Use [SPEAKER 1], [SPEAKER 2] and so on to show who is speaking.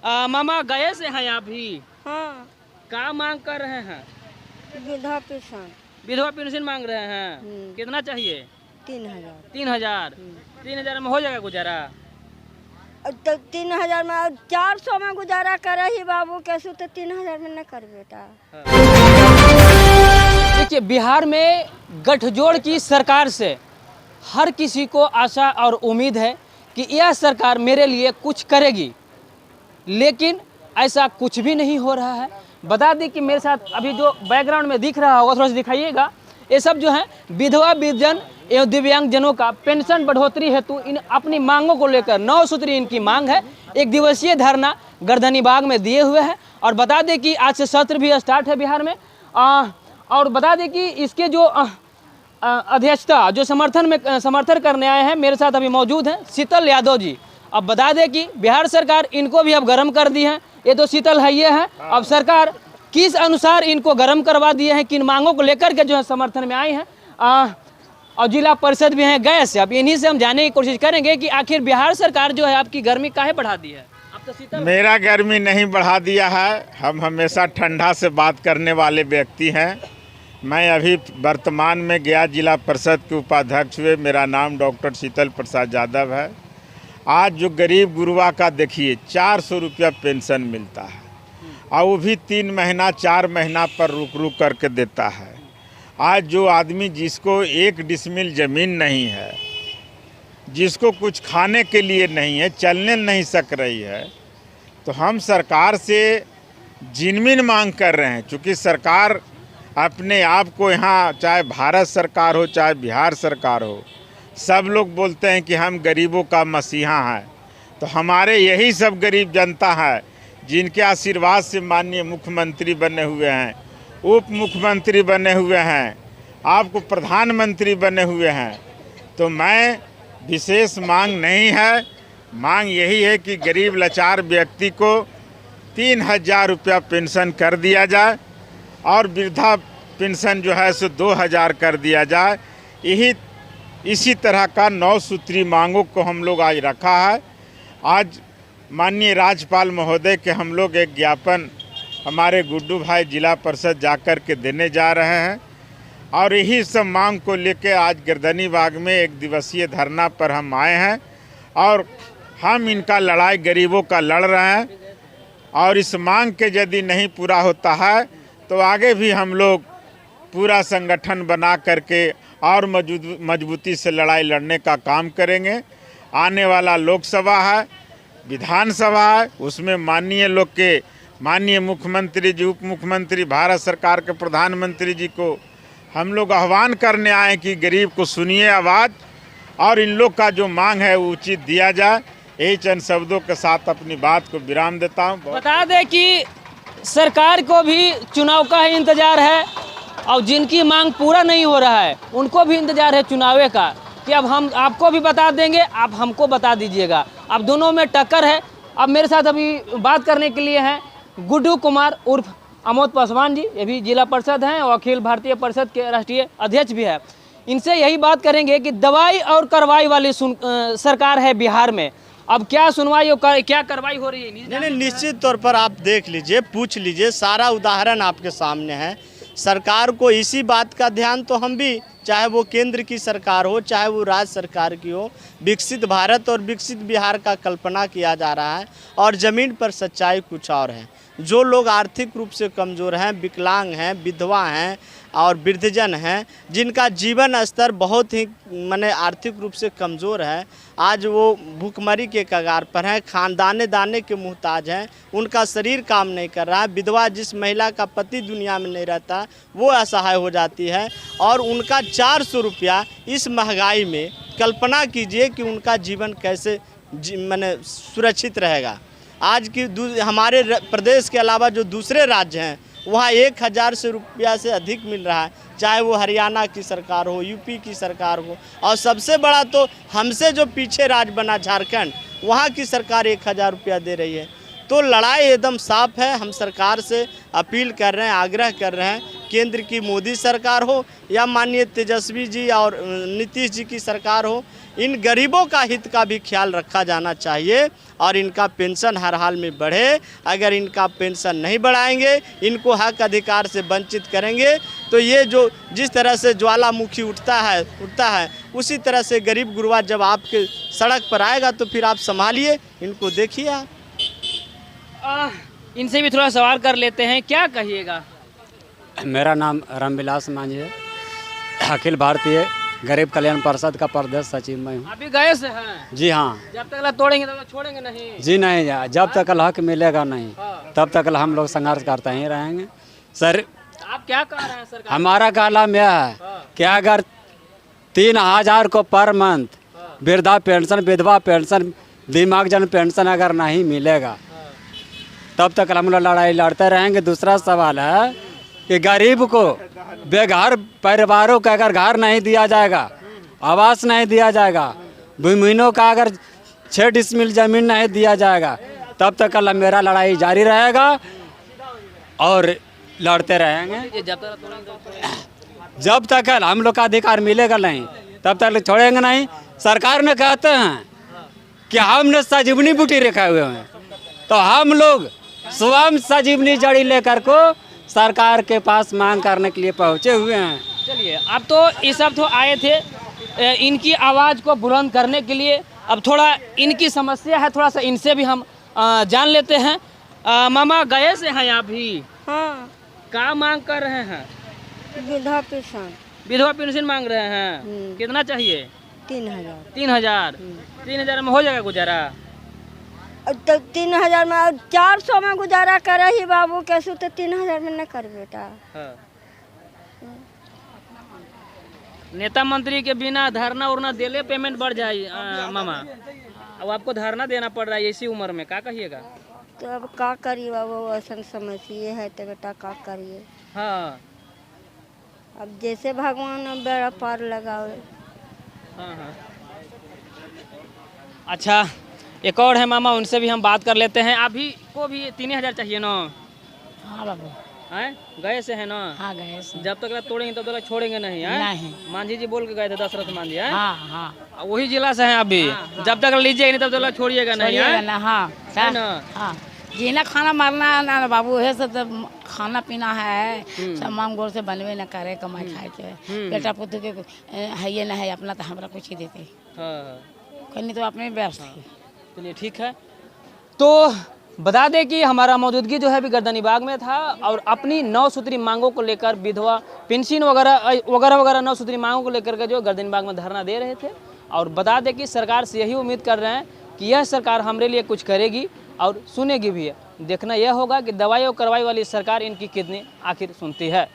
[SPEAKER 1] मामा गए से हैं आप भी?
[SPEAKER 2] हाँ,
[SPEAKER 1] क्या मांग कर रहे हैं?
[SPEAKER 2] विधवा पेंशन
[SPEAKER 1] विधवा पेंशन मांग रहे हैं। कितना चाहिए?
[SPEAKER 2] 3000।
[SPEAKER 1] 3000। 3000 में हो जाएगा गुजारा?
[SPEAKER 2] तो 3000 में 400 में गुजारा करे ही बाबू, कैसे तो 3000 में न कर बेटा।
[SPEAKER 1] देखिए, बिहार में गठजोड़ की सरकार से हर किसी को आशा और उम्मीद है कि यह सरकार मेरे लिए कुछ करेगी, लेकिन ऐसा कुछ भी नहीं हो रहा है। बता दें कि मेरे साथ अभी जो बैकग्राउंड में दिख रहा होगा, थोड़ा सा दिखाइएगा, ये सब जो है विधवा विधजन एवं दिव्यांगजनों का पेंशन बढ़ोतरी हेतु इन अपनी मांगों को लेकर 9 सूत्री इनकी मांग है। एक दिवसीय धरना गर्दनी बाग में दिए हुए हैं। और बता दें कि आज से सत्र भी स्टार्ट है बिहार में। और बता दें कि इसके जो अध्यक्षता जो समर्थन करने आए हैं, मेरे साथ अभी मौजूद हैं शीतल यादव जी। अब बता दें कि बिहार सरकार इनको भी अब गर्म कर दी है। ये तो शीतल है ये है, अब सरकार किस अनुसार इनको गर्म करवा दिए हैं, किन मांगों को लेकर के जो है समर्थन में आए हैं। और जिला परिषद भी हैं गए से। अब इन्हीं से हम जानने की कोशिश करेंगे कि आखिर बिहार सरकार जो है आपकी गर्मी काहे बढ़ा दी है। अब तो शीतल
[SPEAKER 3] मेरा गर्मी नहीं बढ़ा दिया है, हम हमेशा ठंडा से बात करने वाले व्यक्ति हैं। मैं अभी वर्तमान में गया जिला परिषद के उपाध्यक्ष हुए। मेरा नाम डॉक्टर शीतल प्रसाद यादव है। आज जो गरीब गुरुआ का देखिए 400 रुपया पेंशन मिलता है, और वो भी 3 महीना 4 महीना पर रुक रुक करके देता है। आज जो आदमी जिसको 1 डिसमिल ज़मीन नहीं है, जिसको कुछ खाने के लिए नहीं है, चलने नहीं सक रही है, तो हम सरकार से जिनमिन मांग कर रहे हैं। चूँकि सरकार अपने आप को यहाँ, चाहे भारत सरकार हो चाहे बिहार सरकार हो, सब लोग बोलते हैं कि हम गरीबों का मसीहा हैं। तो हमारे यही सब गरीब जनता है जिनके आशीर्वाद से माननीय मुख्यमंत्री बने हुए हैं, उप मुख्यमंत्री बने हुए हैं, आपको प्रधानमंत्री बने हुए हैं। तो मैं विशेष मांग नहीं है, मांग यही है कि गरीब लाचार व्यक्ति को 3000 रुपया पेंशन कर दिया जाए और वृद्धा पेंशन जो है सो 2000 कर दिया जाए। इसी तरह का 9 सूत्री मांगों को हम लोग आज रखा है। आज माननीय राज्यपाल महोदय के हम लोग एक ज्ञापन हमारे गुड्डू भाई जिला परिषद जाकर के देने जा रहे हैं। और यही सब मांग को लेकर आज गर्दनी बाग में एक दिवसीय धरना पर हम आए हैं। और हम इनका लड़ाई गरीबों का लड़ रहे हैं। और इस मांग के यदि नहीं पूरा होता है तो आगे भी हम लोग पूरा संगठन बना करके और मजबूती से लड़ाई लड़ने का काम करेंगे। आने वाला लोकसभा है, विधानसभा है, उसमें माननीय मुख्यमंत्री जी, उप मुख्यमंत्री, भारत सरकार के प्रधानमंत्री जी को हम लोग आह्वान करने आए कि गरीब को सुनिए आवाज़, और इन लोग का जो मांग है वो उचित दिया जाए। यही चंद शब्दों के साथ अपनी बात को विराम देता हूँ।
[SPEAKER 1] बता दें कि सरकार को भी चुनाव का ही इंतजार है, और जिनकी मांग पूरा नहीं हो रहा है उनको भी इंतजार है चुनाव का, कि अब हम आपको भी बता देंगे, आप हमको बता दीजिएगा। अब दोनों में टक्कर है। अब मेरे साथ अभी बात करने के लिए हैं गुड्डू कुमार उर्फ अमोद पासवान जी, ये भी जिला परिषद हैं और अखिल भारतीय परिषद के राष्ट्रीय अध्यक्ष भी है। इनसे यही बात करेंगे कि दवाई और कार्रवाई वाली सरकार है बिहार में। अब क्या सुनवाई और क्या कार्रवाई हो रही है?
[SPEAKER 4] नहीं, निश्चित तौर पर आप देख लीजिए, पूछ लीजिए, सारा उदाहरण आपके सामने है। सरकार को इसी बात का ध्यान तो हम भी, चाहे वो केंद्र की सरकार हो चाहे वो राज्य सरकार की हो, विकसित भारत और विकसित बिहार का कल्पना किया जा रहा है। और ज़मीन पर सच्चाई कुछ और है। जो लोग आर्थिक रूप से कमज़ोर हैं, विकलांग हैं, विधवा हैं और वृद्धजन हैं, जिनका जीवन स्तर बहुत ही आर्थिक रूप से कमज़ोर है, आज वो भूखमरी के कगार पर हैं, दाने के मुहताज हैं, उनका शरीर काम नहीं कर रहा है। विधवा, जिस महिला का पति दुनिया में नहीं रहता, वो असहाय हो जाती है। और उनका 400 रुपया इस महंगाई में, कल्पना कीजिए कि उनका जीवन कैसे सुरक्षित रहेगा। आज की हमारे प्रदेश के अलावा जो दूसरे राज्य हैं वहाँ 1000 रुपया से अधिक मिल रहा है, चाहे वो हरियाणा की सरकार हो, यूपी की सरकार हो, और सबसे बड़ा तो हमसे जो पीछे राज्य बना झारखंड, वहाँ की सरकार 1000 रुपया दे रही है। तो लड़ाई एकदम साफ है। हम सरकार से अपील कर रहे हैं, आग्रह कर रहे हैं, केंद्र की मोदी सरकार हो या माननीय तेजस्वी जी और नीतीश जी की सरकार हो, इन गरीबों का हित का भी ख्याल रखा जाना चाहिए और इनका पेंशन हर हाल में बढ़े। अगर इनका पेंशन नहीं बढ़ाएंगे, इनको हक अधिकार से वंचित करेंगे तो ये जो जिस तरह से ज्वालामुखी उठता है उसी तरह से गरीब गुरबा जब आपके सड़क पर आएगा तो फिर आप संभालिए, इनको देखिए आप।
[SPEAKER 1] इनसे भी थोड़ा सवाल कर लेते हैं, क्या कहिएगा?
[SPEAKER 5] मेरा नाम रामविलास मांझी है, अखिल भारतीय गरीब कल्याण परिषद का प्रदेश सचिव मैं हूँ।
[SPEAKER 1] अभी गए से हैं?
[SPEAKER 5] जी हाँ।
[SPEAKER 1] जब तक तोड़ेंगे तब तक छोड़ेंगे नहीं?
[SPEAKER 5] जी नहीं, जब तक हक मिलेगा नहीं तब तक हम लोग संघर्ष करते ही रहेंगे। सर
[SPEAKER 1] आप क्या कह रहे हैं सरकार?
[SPEAKER 5] हमारा कहना यह है कि अगर 3000 को पर मंथ वृद्धा पेंशन, विधवा पेंशन, दिव्यांगजन पेंशन अगर नहीं मिलेगा तब तक हम लोग लड़ाई लड़ते रहेंगे। दूसरा सवाल है कि गरीब को बेघर परिवारों का अगर घर नहीं दिया जाएगा, आवास नहीं दिया जाएगा, भूमिहीनों का अगर 6 डिसमिल जमीन नहीं दिया जाएगा तब तक मेरा लड़ाई जारी रहेगा और लड़ते रहेंगे। जब तक हम लोग का अधिकार मिलेगा नहीं तब तक छोड़ेंगे नहीं। सरकार ने कहते हैं कि हमने संजीवनी बूटी रखे हुए हैं तो हम लोग स्वयं संजीवनी जड़ी लेकर को सरकार के पास मांग करने के लिए पहुंचे हुए हैं।
[SPEAKER 1] चलिए, अब तो ये सब तो आए थे इनकी आवाज़ को बुलंद करने के लिए। अब थोड़ा इनकी समस्या है, थोड़ा सा इनसे भी हम जान लेते हैं। मामा गए से हैं आप भी?
[SPEAKER 2] हाँ,
[SPEAKER 1] क्या मांग कर रहे हैं?
[SPEAKER 2] विधवा पेंशन
[SPEAKER 1] विधवा पेंशन मांग रहे हैं। कितना चाहिए?
[SPEAKER 2] 3000।
[SPEAKER 1] 3000? 3000 में हो जाएगा गुजारा?
[SPEAKER 2] तो 3000 में 400 में गुजारा करे ही बाबू, कैसे तो 3000 में न कर बेटा।
[SPEAKER 1] हाँ। नेता मंत्री के बिना धरना उरना देले पेमेंट बढ़ जाए मामा। अब आपको धरना देना पड़ रहा है इसी उम्र में, क्या कहिएगा?
[SPEAKER 2] तो अब का करिए बाबू, ऐसा समस्या है तो बेटा का करिए।
[SPEAKER 1] हाँ
[SPEAKER 2] अब जैसे भगवान बेड़ा पार लगावे।
[SPEAKER 1] हाँ हाँ। अच्छा, एक और है मामा, उनसे भी हम बात कर लेते हैं। अभी को भी 3000 चाहिए ना?
[SPEAKER 6] हाँ बाबू।
[SPEAKER 1] हैं? गए से है ना?
[SPEAKER 6] हाँ गए से।
[SPEAKER 1] जब तक तोड़ेंगे तब तक छोड़ेंगे नहीं है?
[SPEAKER 6] नहीं।
[SPEAKER 1] मांझी जी बोल के गए थे, दशरथ मांझी है?
[SPEAKER 6] हाँ हाँ।
[SPEAKER 1] वही जिला से हैं आप भी? जब तक लीजिएगा नहीं तब तक छोड़िएगा नहीं है?
[SPEAKER 6] ना। हाँ
[SPEAKER 1] है ना?
[SPEAKER 6] हाँ, जीना खाना मारना ना बाबू है, सब खाना पीना है, सब मांग गोर से बनवे न करे, कमाई खाए के बेटा पुत्र के है ये ना है अपना, तो हमरा कुछ ही देते कहीं तो अपने व्यवस्था।
[SPEAKER 1] चलिए ठीक है। तो बता दें कि हमारा मौजूदगी जो है अभी गर्दनीबाग में था और अपनी 9 सूत्री मांगों को लेकर विधवा पेंशन वगैरह 9 सूत्री मांगों को लेकर के जो गर्दनीबाग में धरना दे रहे थे। और बता दें कि सरकार से यही उम्मीद कर रहे हैं कि यह सरकार हमारे लिए कुछ करेगी और सुनेगी भी है। देखना यह होगा कि दवाई और कार्रवाई वाली सरकार इनकी कितनी आखिर सुनती है।